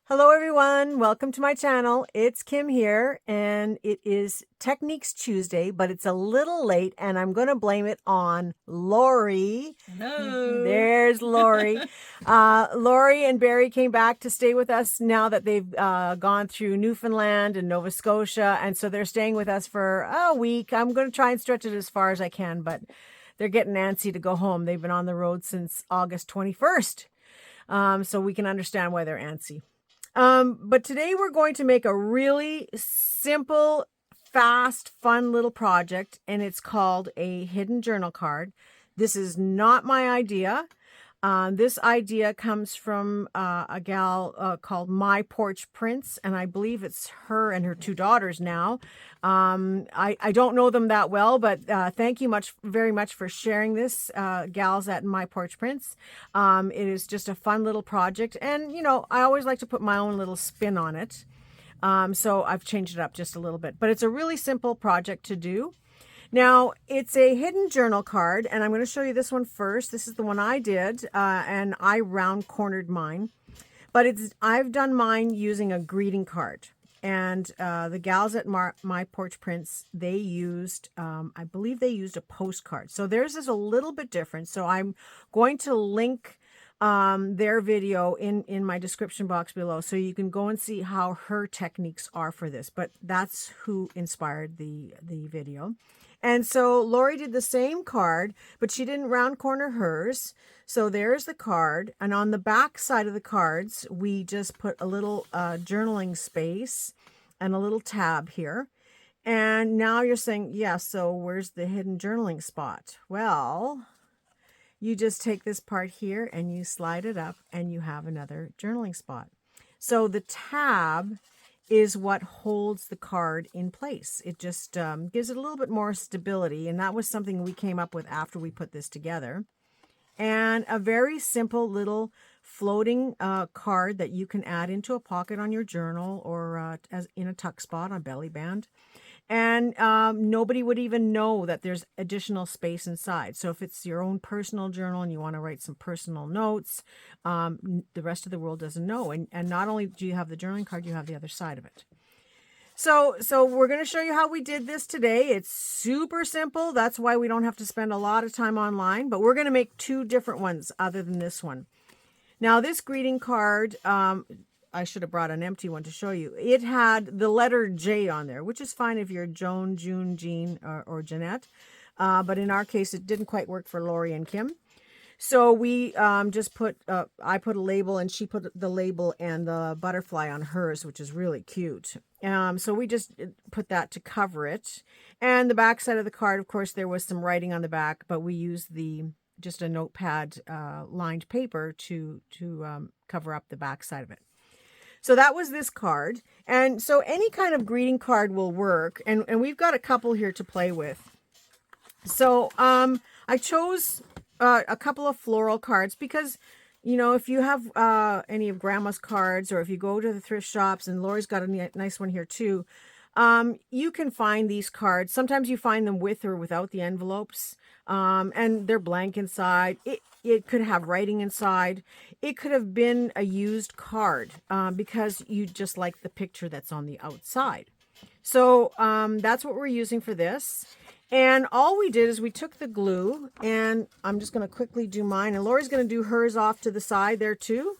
Hello everyone, welcome to my channel. It's Kim here and it is Techniques Tuesday, but it's a little late and I'm going to blame it on Lori. Hello. There's Lori. Lori and Barry came back to stay with us now that they've gone through Newfoundland and Nova Scotia, and so they're staying with us for a week. I'm going to try and stretch it as far as I can, but they're getting antsy to go home. They've been on the road since August 21st, so we can understand why they're antsy. But today we're going to make a really simple, fast, fun little project, and it's called a hidden journal card. This is not my idea. This idea comes from a gal called My Porch Prince, and I believe it's her and her two daughters now. I don't know them that well, but thank you very much for sharing this, gals at My Porch Prince. It is just a fun little project, and you know, I always like to put my own little spin on it. So I've changed it up just a little bit, but it's a really simple project to do. Now, it's a hidden journal card, and I'm going to show you this one first. This is the one I did, and I round-cornered mine. But I've done mine using a greeting card. And the gals at My Porch Prince, they used, I believe they used a postcard. So theirs is a little bit different. So I'm going to link their video in my description box below, so you can go and see how her techniques are for this. But that's who inspired the video. And so Lori did the same card, but she didn't round corner hers. So there's the card. And on the back side of the cards, we just put a little journaling space and a little tab here. And now you're saying, yeah, so where's the hidden journaling spot? Well, you just take this part here and you slide it up and you have another journaling spot. So the tab is what holds the card in place. It just gives it a little bit more stability, and that was something we came up with after we put this together. And a very simple little floating card that you can add into a pocket on your journal, or as in a tuck spot on belly band. And nobody would even know that there's additional space inside. So if it's your own personal journal and you want to write some personal notes, the rest of the world doesn't know. And not only do you have the journaling card, you have the other side of it. So we're going to show you how we did this today. It's super simple. That's why we don't have to spend a lot of time online. But we're going to make two different ones other than this one. Now, this greeting card, I should have brought an empty one to show you. It had the letter J on there, which is fine if you're Joan, June, Jean, or Jeanette. But in our case, it didn't quite work for Lori and Kim. So we just put, I put a label and she put the label and the butterfly on hers, which is really cute. So we just put that to cover it. And the back side of the card, of course, there was some writing on the back, but we used just a notepad lined paper to cover up the back side of it. So that was this card. And so any kind of greeting card will work. And we've got a couple here to play with. So I chose a couple of floral cards because, you know, if you have any of Grandma's cards, or if you go to the thrift shops, and Lori's got a nice one here too, you can find these cards. Sometimes you find them with or without the envelopes, and they're blank inside. It could have writing inside. It could have been a used card because you just like the picture that's on the outside. So that's what we're using for this. And all we did is we took the glue, and I'm just going to quickly do mine. And Lori's going to do hers off to the side there too.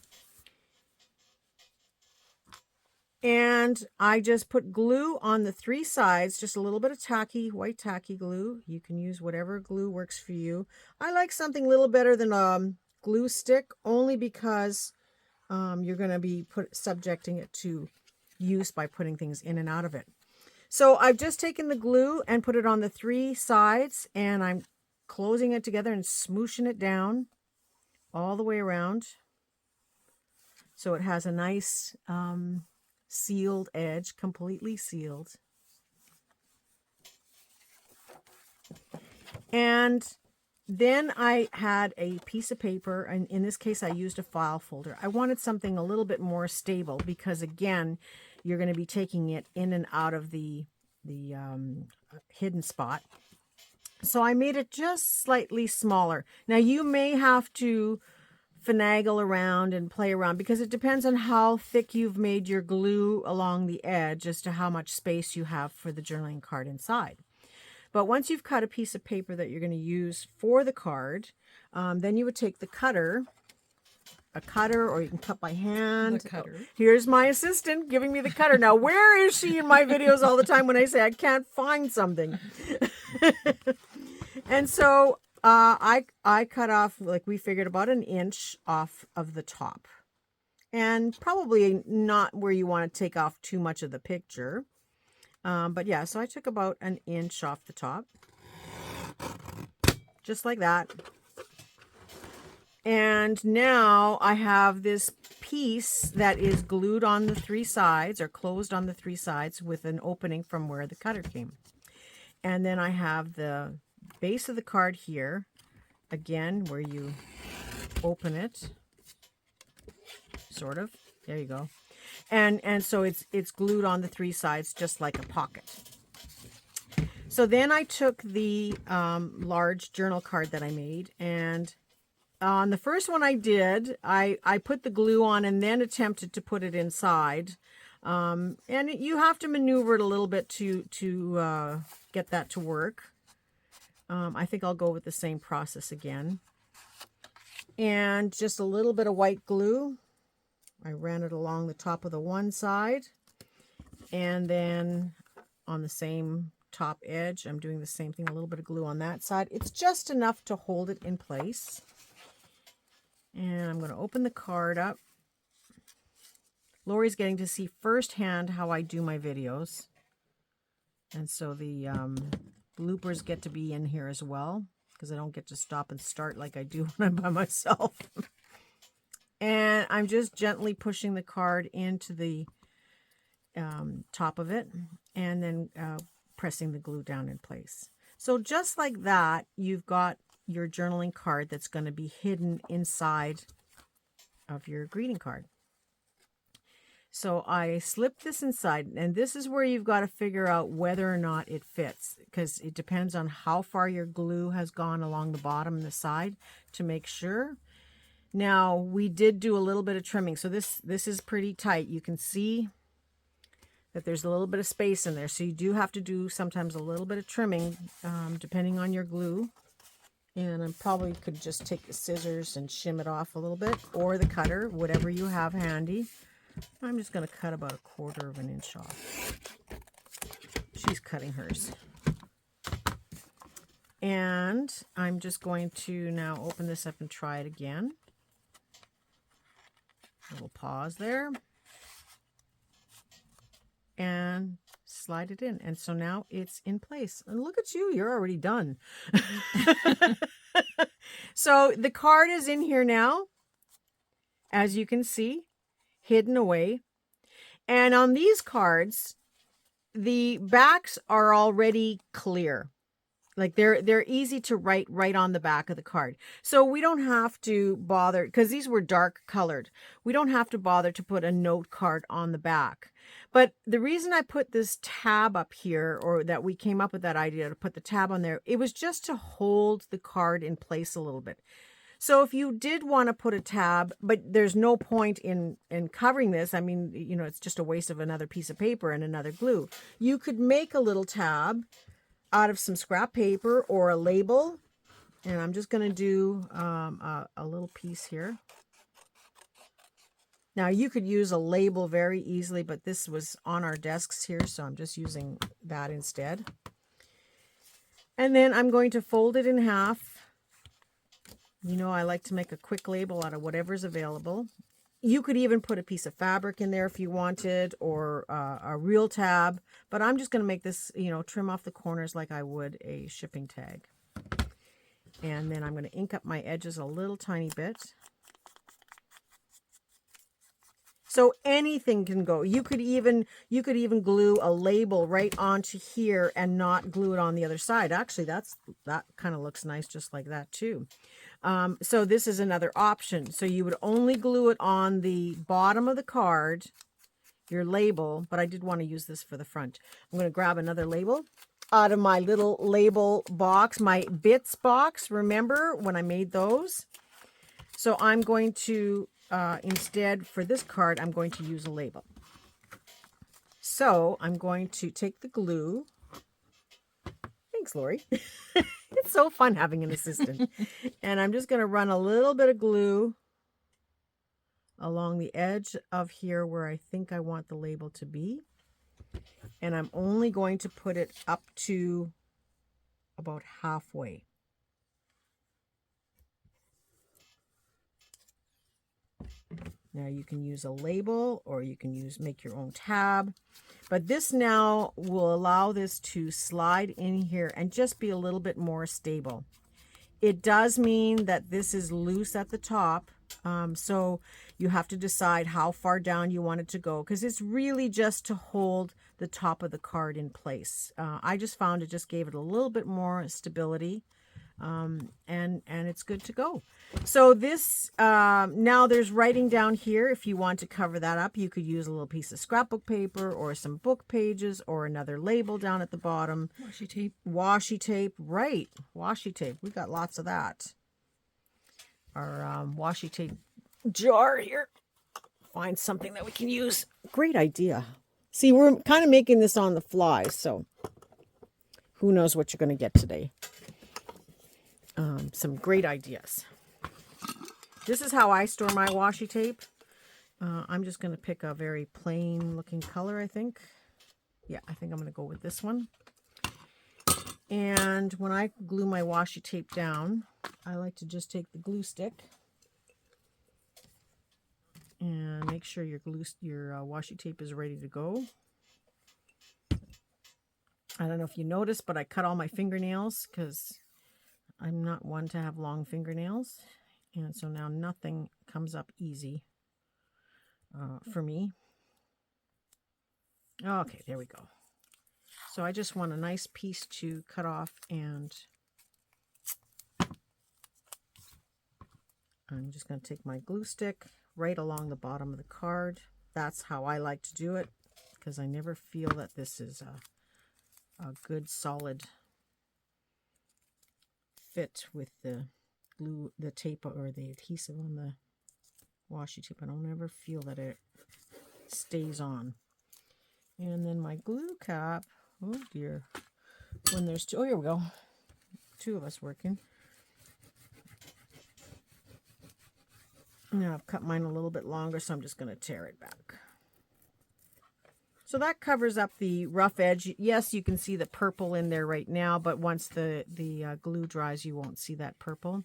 And I just put glue on the three sides, just a little bit of white tacky glue. You can use whatever glue works for you. I like something a little better than glue stick, only because you're going to be subjecting it to use by putting things in and out of it. So I've just taken the glue and put it on the three sides, and I'm closing it together and smooshing it down all the way around. So it has a nice sealed edge, completely sealed. And then I had a piece of paper, and in this case I used a file folder. I wanted something a little bit more stable because, again, you're going to be taking it in and out of the hidden spot. So I made it just slightly smaller. Now you may have to finagle around and play around, because it depends on how thick you've made your glue along the edge as to how much space you have for the journaling card inside. But once you've cut a piece of paper that you're going to use for the card, then you would take a cutter, or you can cut by hand. The cutter. Here's my assistant giving me the cutter. Now, where is she in my videos all the time when I say I can't find something? And so I cut off, like we figured, about 1 inch off of the top. And probably not where you want to take off too much of the picture. But yeah, so I took about 1 inch off the top. Just like that. And now I have this piece that is glued on the 3 sides, or closed on the 3 sides, with an opening from where the cutter came. And then I have the base of the card here, again, where you open it, sort of. There you go. And so it's glued on the 3 sides, just like a pocket. So then I took the large journal card that I made, and on the first one I did, I put the glue on and then attempted to put it inside. And you have to maneuver it a little bit to get that to work. I think I'll go with the same process again. And just a little bit of white glue. I ran it along the top of the one side. And then on the same top edge, I'm doing the same thing, a little bit of glue on that side. It's just enough to hold it in place. And I'm going to open the card up. Lori's getting to see firsthand how I do my videos. And so the bloopers get to be in here as well, because I don't get to stop and start like I do when I'm by myself. And I'm just gently pushing the card into the top of it, and then pressing the glue down in place. So just like that, you've got your journaling card that's going to be hidden inside of your greeting card. So I slipped this inside, and this is where you've got to figure out whether or not it fits, because it depends on how far your glue has gone along the bottom and the side to make sure. Now, we did do a little bit of trimming, so this is pretty tight. You can see that there's a little bit of space in there, so you do have to do sometimes a little bit of trimming depending on your glue. And I probably could just take the scissors and shim it off a little bit, or the cutter, whatever you have handy. I'm just going to cut about 1/4 of an inch off. She's cutting hers. And I'm just going to now open this up and try it again. A little pause there. And slide it in. And so now it's in place. And look at you, you're already done. So the card is in here now, as you can see, hidden away. And on these cards, the backs are already clear. Like they're easy to write right on the back of the card. So we don't have to bother, because these were dark colored. We don't have to bother to put a note card on the back. But the reason I put this tab up here, or that we came up with that idea to put the tab on there, it was just to hold the card in place a little bit. So if you did want to put a tab, but there's no point in covering this, I mean, you know, it's just a waste of another piece of paper and another glue. You could make a little tab out of some scrap paper or a label. And I'm just going to do a little piece here. Now, you could use a label very easily, but this was on our desks here, so I'm just using that instead. And then I'm going to fold it in half. You know, I like to make a quick label out of whatever's available. You could even put a piece of fabric in there if you wanted, or a real tab. But I'm just going to make this, you know, trim off the corners like I would a shipping tag. And then I'm going to ink up my edges a little tiny bit. So anything can go. You could even glue a label right onto here and not glue it on the other side. Actually, that kind of looks nice just like that too. So this is another option. So you would only glue it on the bottom of the card, your label, but I did want to use this for the front. I'm going to grab another label out of my little label box, my bits box. Remember when I made those? So I'm going to, instead for this card, I'm going to use a label. So I'm going to take the glue. Thanks, Lori. It's so fun having an assistant. And I'm just going to run a little bit of glue along the edge of here where I think I want the label to be. And I'm only going to put it up to about halfway. Now you can use a label or you can make your own tab. But this now will allow this to slide in here and just be a little bit more stable. It does mean that this is loose at the top. So you have to decide how far down you want it to go, because it's really just to hold the top of the card in place. I just found it just gave it a little bit more stability. And it's good to go. So this, now there's writing down here. If you want to cover that up, you could use a little piece of scrapbook paper or some book pages or another label down at the bottom. Washi tape. Washi tape, right. Washi tape. We got lots of that. Our washi tape jar here. Find something that we can use. Great idea. See, we're kind of making this on the fly, so who knows what you're going to get today. Some great ideas. This is how I store my washi tape. I'm just going to pick a very plain looking color, I think. Yeah, I think I'm going to go with this one. And when I glue my washi tape down, I like to just take the glue stick and make sure your washi tape is ready to go. I don't know if you noticed, but I cut all my fingernails because I'm not one to have long fingernails. And so now nothing comes up easy for me. Okay, there we go. So I just want a nice piece to cut off, and I'm just going to take my glue stick right along the bottom of the card. That's how I like to do it, because I never feel that this is a good solid fit with the glue, the tape or the adhesive on the washi tape. I don't ever feel that it stays on. And then my glue cap, oh dear, when there's two, oh here we go, two of us working. Now I've cut mine a little bit longer, so I'm just going to tear it back. So that covers up the rough edge. Yes, you can see the purple in there right now, but once the glue dries, you won't see that purple.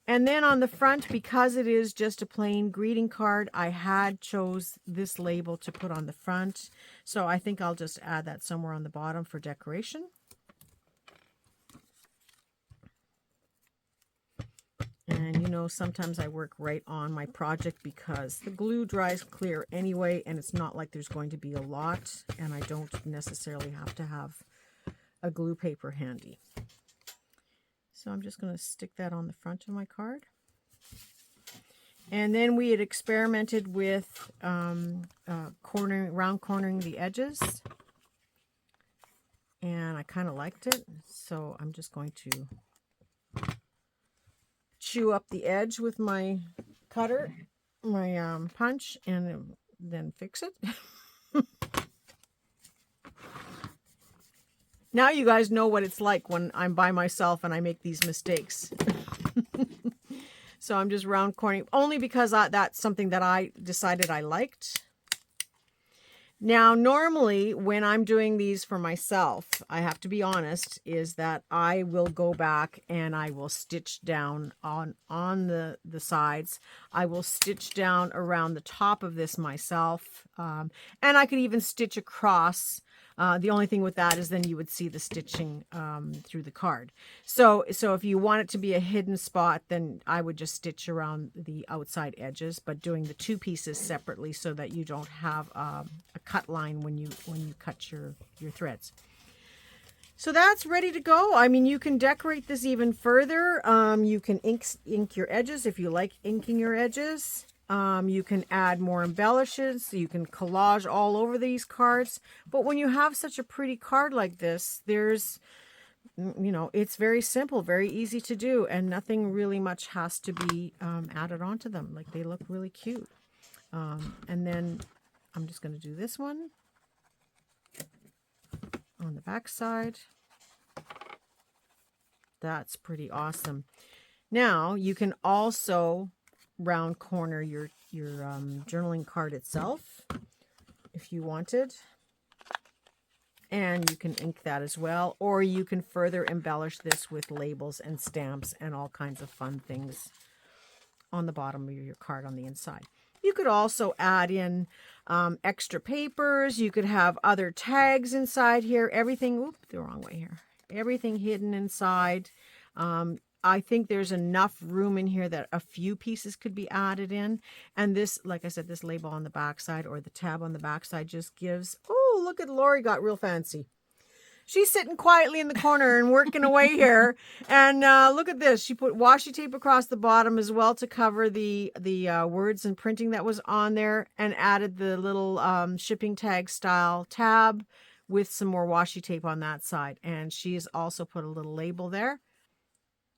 And then on the front, because it is just a plain greeting card, I had chose this label to put on the front. So I think I'll just add that somewhere on the bottom for decoration. And you know, sometimes I work right on my project because the glue dries clear anyway, and it's not like there's going to be a lot, and I don't necessarily have to have a glue paper handy. So I'm just going to stick that on the front of my card. And then we had experimented with round cornering the edges. And I kind of liked it. So I'm just going to chew up the edge with my cutter, my punch, and then fix it. Now you guys know what it's like when I'm by myself and I make these mistakes. So I'm just round cornering, only because that's something that I decided I liked. Now, normally when I'm doing these for myself, I have to be honest, is that I will go back and I will stitch down on the sides. I will stitch down around the top of this myself. And I could even stitch across. The only thing with that is then you would see the stitching through the card. So if you want it to be a hidden spot, then I would just stitch around the outside edges, but doing the two pieces separately so that you don't have a cut line when you cut your threads. So that's ready to go. I mean, you can decorate this even further. You can ink your edges if you like inking your edges. You can add more embellishes. You can collage all over these cards. But when you have such a pretty card like this, there's you know, it's very simple, very easy to do, and nothing really much has to be added onto them. Like, they look really cute. And then I'm just going to do this one on the back side. That's pretty awesome. Now you can also round corner your journaling card itself if you wanted. And you can ink that as well, or you can further embellish this with labels and stamps and all kinds of fun things on the bottom of your card on the inside. You could also add in extra papers. You could have other tags inside here. Everything, oops, the wrong way here. Everything hidden inside. I think there's enough room in here that a few pieces could be added in. And this, like I said, this label on the back side or the tab on the back side just gives, oh, look at Lori got real fancy. She's sitting quietly in the corner and working away here. And look at this. She put washi tape across the bottom as well to cover the words and printing that was on there, and added the little shipping tag style tab with some more washi tape on that side. And she's also put a little label there.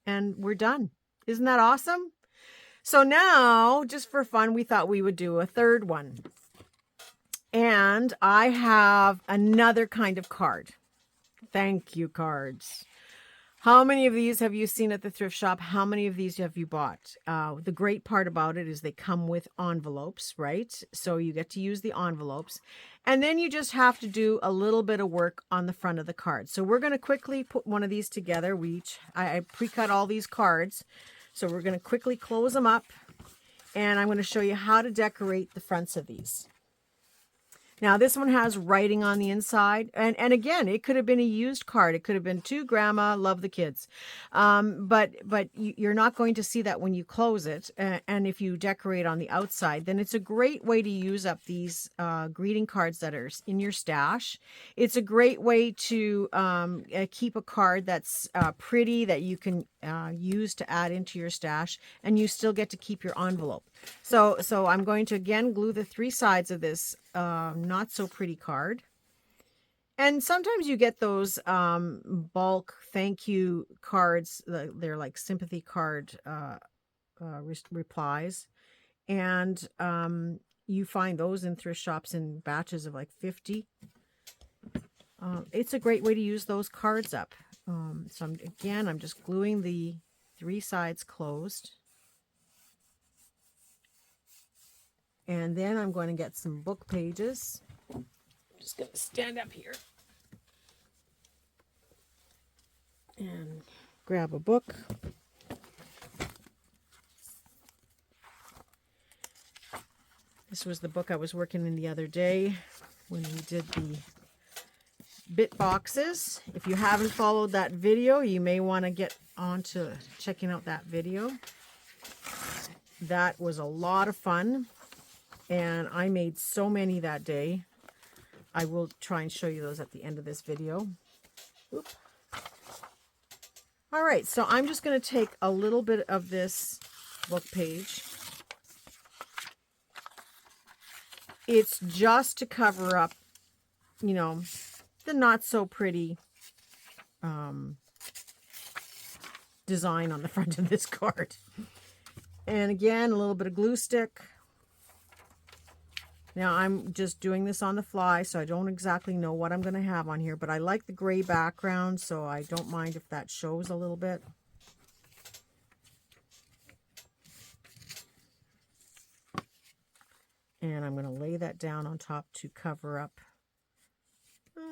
And we're done. Isn't that awesome? So now, just for fun, we thought we would do a third one. And I have another kind of card. Thank you cards. How many of these have you seen at the thrift shop? How many of these have you bought? The great part about it is they come with envelopes, right? So you get to use the envelopes. And then you just have to do a little bit of work on the front of the card. So we're going to quickly put one of these together. I pre-cut all these cards. So we're going to quickly close them up. And I'm going to show you how to decorate the fronts of these. Now, this one has writing on the inside. And again, it could have been a used card. It could have been to Grandma, love the kids. But you're not going to see that when you close it. And if you decorate on the outside, then it's a great way to use up these greeting cards that are in your stash. It's a great way to keep a card that's pretty that you can use to add into your stash. And you still get to keep your envelope. So I'm going to, again, glue the three sides of this not so pretty card. And sometimes you get those bulk thank you cards. They're like sympathy card replies. And you find those in thrift shops in batches of like 50. It's a great way to use those cards up. So I'm just gluing the three sides closed. And then I'm going to get some book pages. I'm just going to stand up here and grab a book. This was the book I was working in the other day when we did the bit boxes. If you haven't followed that video, you may want to get on to checking out that video. That was a lot of fun. And I made so many that day. I will try and show you those at the end of this video. Oop. All right, so I'm just going to take a little bit of this book page. It's just to cover up, you know, the not so pretty design on the front of this card. And again, a little bit of glue stick. Now, I'm just doing this on the fly, so I don't exactly know what I'm going to have on here, but I like the gray background, so I don't mind if that shows a little bit. And I'm going to lay that down on top to cover up.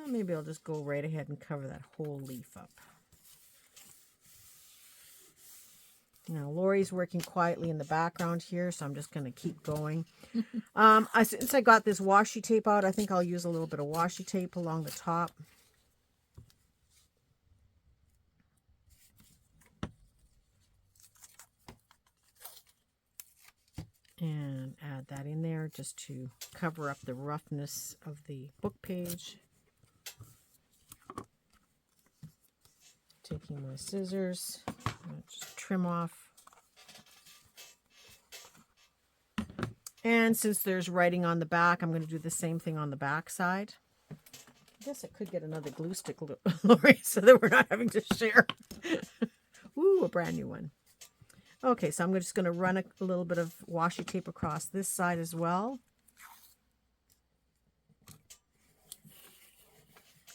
Maybe I'll just go right ahead and cover that whole leaf up. Now, Lori's working quietly in the background here, so I'm just going to keep going. Since I got this washi tape out, I think I'll use a little bit of washi tape along the top. And add that in there just to cover up the roughness of the book page. Taking my scissors, just trim off. And since there's writing on the back, I'm going to do the same thing on the back side. guess I could get another glue stick, Lori, so that we're not having to share. Ooh, a brand new one. Okay, so I'm just going to run a little bit of washi tape across this side as well.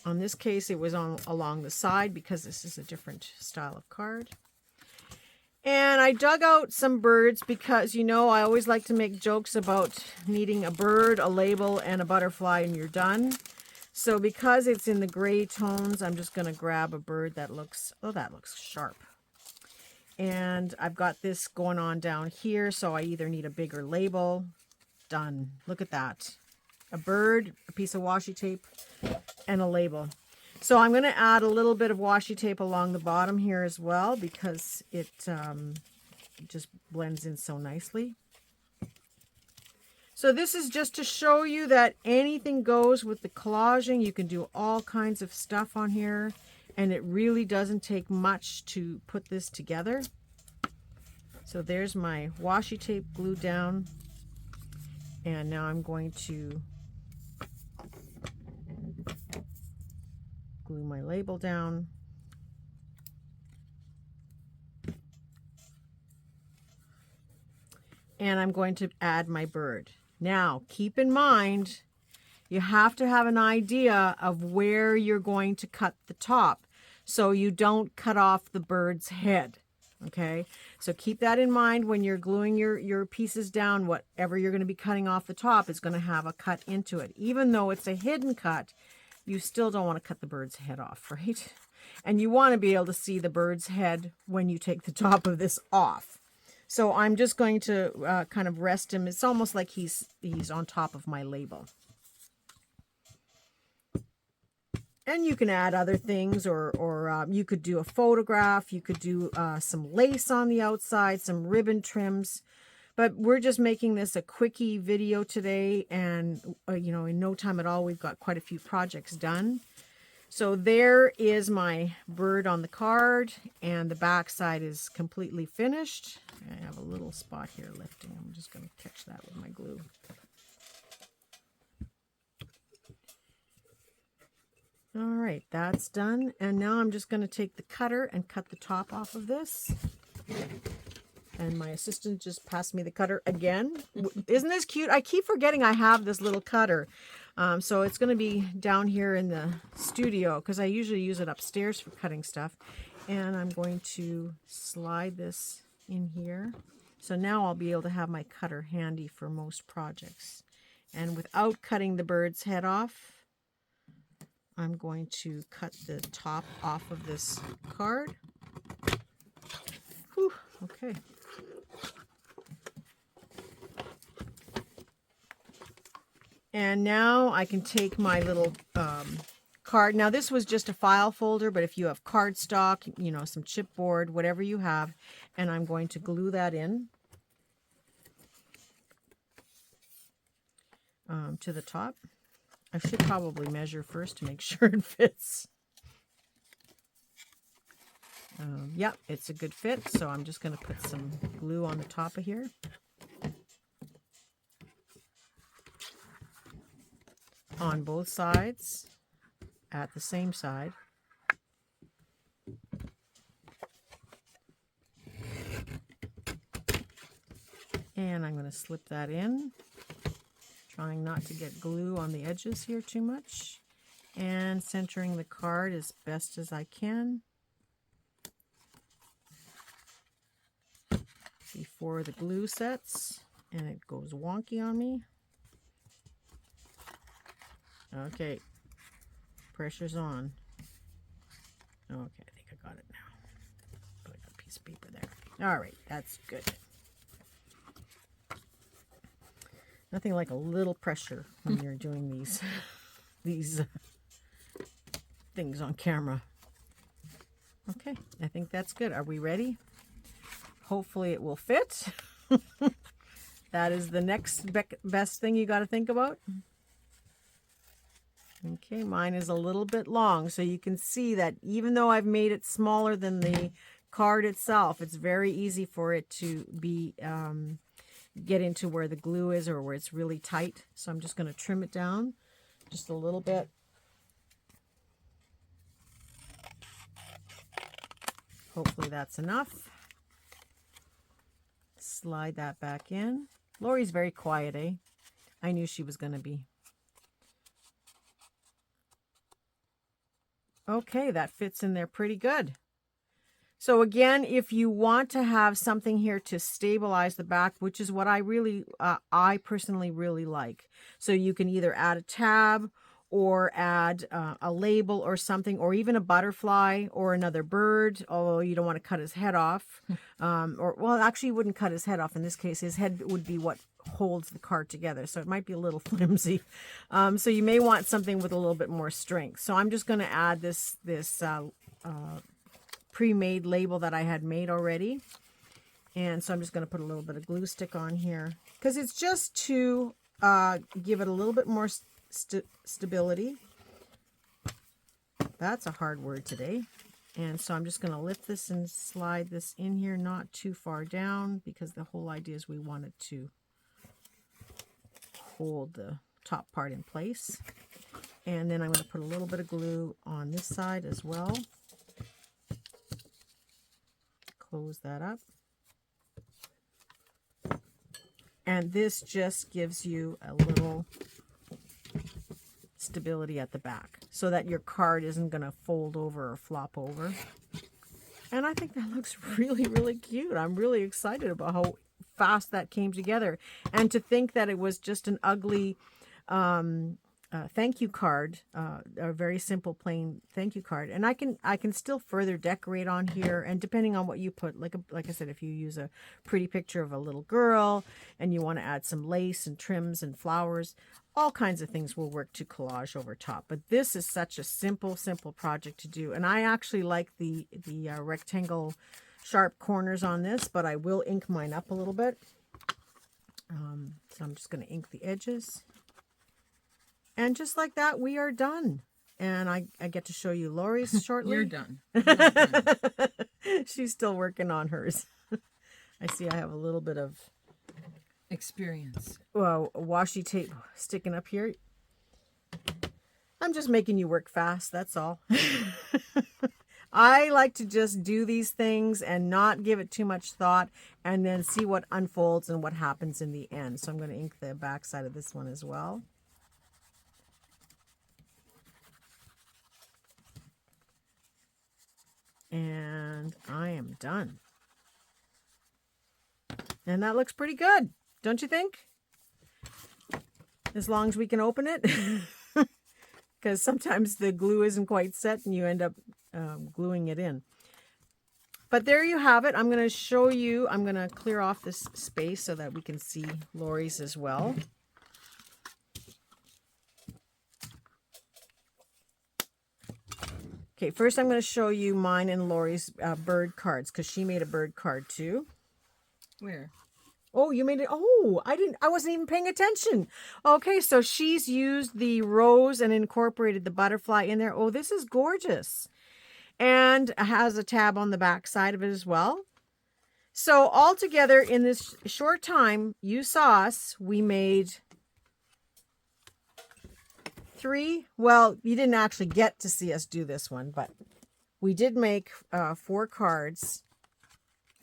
On this case, it was along the side because this is a different style of card. And I dug out some birds because, you know, I always like to make jokes about needing a bird, a label, and a butterfly, and you're done. So because it's in the gray tones, I'm just going to grab a bird that looks, oh, that looks sharp. And I've got this going on down here, so I either need a bigger label. Done. Look at that. A bird, a piece of washi tape, and a label. So I'm going to add a little bit of washi tape along the bottom here as well because it just blends in so nicely. So this is just to show you that anything goes with the collaging. You can do all kinds of stuff on here, and it really doesn't take much to put this together. So there's my washi tape glued down, and now I'm going to glue my label down. And I'm going to add my bird. Now, keep in mind, you have to have an idea of where you're going to cut the top so you don't cut off the bird's head. Okay, so keep that in mind when you're gluing your pieces down. Whatever you're going to be cutting off the top is going to have a cut into it. Even though it's a hidden cut, you still don't want to cut the bird's head off, right? And you want to be able to see the bird's head when you take the top of this off. So I'm just going to kind of rest him. It's almost like he's on top of my label. And you can add other things, or you could do a photograph. You could do some lace on the outside, some ribbon trims. But we're just making this a quickie video today, and you know, in no time at all, we've got quite a few projects done. So there is my bird on the card, and the back side is completely finished. I have a little spot here lifting. I'm just going to catch that with my glue. All right, that's done. And now I'm just going to take the cutter and cut the top off of this. And my assistant just passed me the cutter again. Isn't this cute? I keep forgetting I have this little cutter. So it's going to be down here in the studio because I usually use it upstairs for cutting stuff. And I'm going to slide this in here. So now I'll be able to have my cutter handy for most projects. And without cutting the bird's head off, I'm going to cut the top off of this card. Whew, okay. And now I can take my little card. Now this was just a file folder, but if you have cardstock, you know, some chipboard, whatever you have, and I'm going to glue that in to the top. I should probably measure first to make sure it fits. Yep, it's a good fit, so I'm just going to put some glue on the top of here. On both sides at the same side. And I'm going to slip that in, trying not to get glue on the edges here too much, and centering the card as best as I can before the glue sets and it goes wonky on me. Okay, pressure's on. Okay, I think I got it now. Put a piece of paper there. All right, that's good. Nothing like a little pressure when you're doing these things on camera. Okay, I think that's good. Are we ready? Hopefully it will fit. That is the next best thing you got to think about. Okay, mine is a little bit long, so you can see that even though I've made it smaller than the card itself, it's very easy for it to be get into where the glue is or where it's really tight. So I'm just going to trim it down just a little bit. Hopefully that's enough. Slide that back in. Lori's very quiet, eh? I knew she was going to be. Okay, that fits in there pretty good. So again, if you want to have something here to stabilize the back, which is what I personally really like. So you can either add a tab or add a label or something, or even a butterfly or another bird, although you don't want to cut his head off. Well, actually you wouldn't cut his head off in this case. His head would be what holds the card together. So it might be a little flimsy. So you may want something with a little bit more strength. So I'm just going to add this pre-made label that I had made already. And so I'm just going to put a little bit of glue stick on here because it's just to give it a little bit more stability. That's a hard word today. And so I'm just going to lift this and slide this in here, not too far down, because the whole idea is we want it to hold the top part in place. And then I'm going to put a little bit of glue on this side as well. Close that up. And this just gives you a little stability at the back so that your card isn't going to fold over or flop over. And I think that looks really, really cute. I'm really excited about how fast that came together. And to think that it was just an ugly thank you card, a very simple plain thank you card, and I can still further decorate on here, and depending on what you put, like I said, if you use a pretty picture of a little girl and you want to add some lace and trims and flowers, all kinds of things will work to collage over top. But this is such a simple project to do, and I actually like the rectangle sharp corners on this, but I will ink mine up a little bit. So I'm just going to ink the edges. And just like that, we are done. And I get to show you Lori's shortly. You're done. You're done. She's still working on hers. I see I have a little bit of experience. Washi tape sticking up here. I'm just making you work fast, that's all. I like to just do these things and not give it too much thought, and then see what unfolds and what happens in the end. So I'm going to ink the back side of this one as well. And I am done. And that looks pretty good, don't you think? As long as we can open it. Because sometimes the glue isn't quite set and you end up gluing it in. But there you have it. I'm going to show you, I'm going to clear off this space so that we can see Lori's as well. Okay, first I'm going to show you mine and Lori's bird cards, because she made a bird card too. Where? Oh, you made it. Oh, I wasn't even paying attention. Okay, so she's used the rose and incorporated the butterfly in there. Oh, this is gorgeous. And has a tab on the back side of it as well. So all together in this short time, you saw us, we made 3. Well, you didn't actually get to see us do this one, but we did make 4 cards.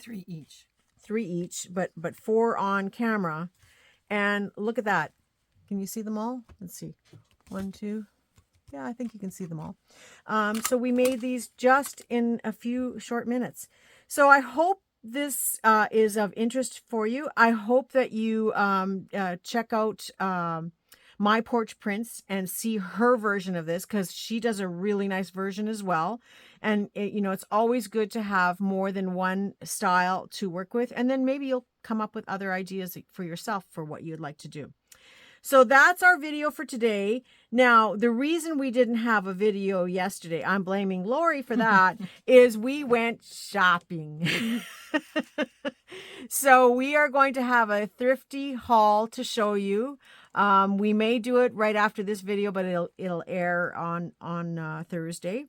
3 each. 3 each, but 4 on camera. And look at that. Can you see them all? Let's see. 1, 2. Yeah, I think you can see them all. So we made these just in a few short minutes. So I hope this is of interest for you. I hope that you check out My Porch Prints and see her version of this, because she does a really nice version as well. And it's always good to have more than one style to work with, and then maybe you'll come up with other ideas for yourself for what you'd like to do. So that's our video for today. Now, the reason we didn't have a video yesterday, I'm blaming Lori for that, is we went shopping. So we are going to have a thrifty haul to show you. We may do it right after this video, but it'll air on Thursday,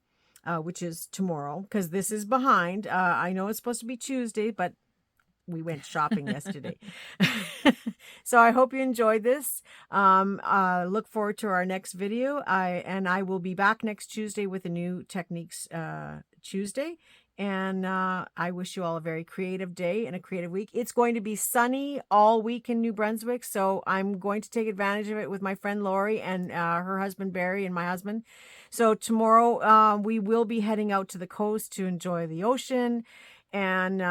which is tomorrow, because this is behind. I know it's supposed to be Tuesday, but we went shopping yesterday. So I hope you enjoyed this. Look forward to our next video. I will be back next Tuesday with a new Techniques Tuesday. And I wish you all a very creative day and a creative week. It's going to be sunny all week in New Brunswick, so I'm going to take advantage of it with my friend Lori and her husband Barry and my husband. So tomorrow we will be heading out to the coast to enjoy the ocean and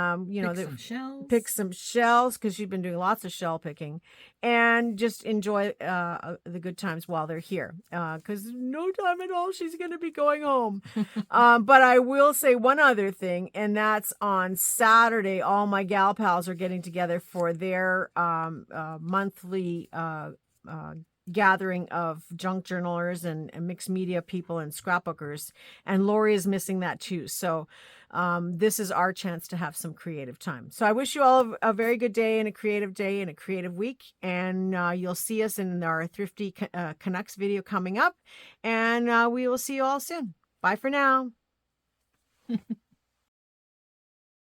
pick some shells because she's been doing lots of shell picking, and just enjoy the good times while they're here. Because no time at all, she's going to be going home. But I will say one other thing, and that's on Saturday. All my gal pals are getting together for their monthly gathering of junk journalers and mixed media people and scrapbookers, and Lori is missing that too. So this is our chance to have some creative time. So I wish you all a very good day and a creative week, and you'll see us in our Thrifty Canucks video coming up, and we will see you all soon. Bye for now.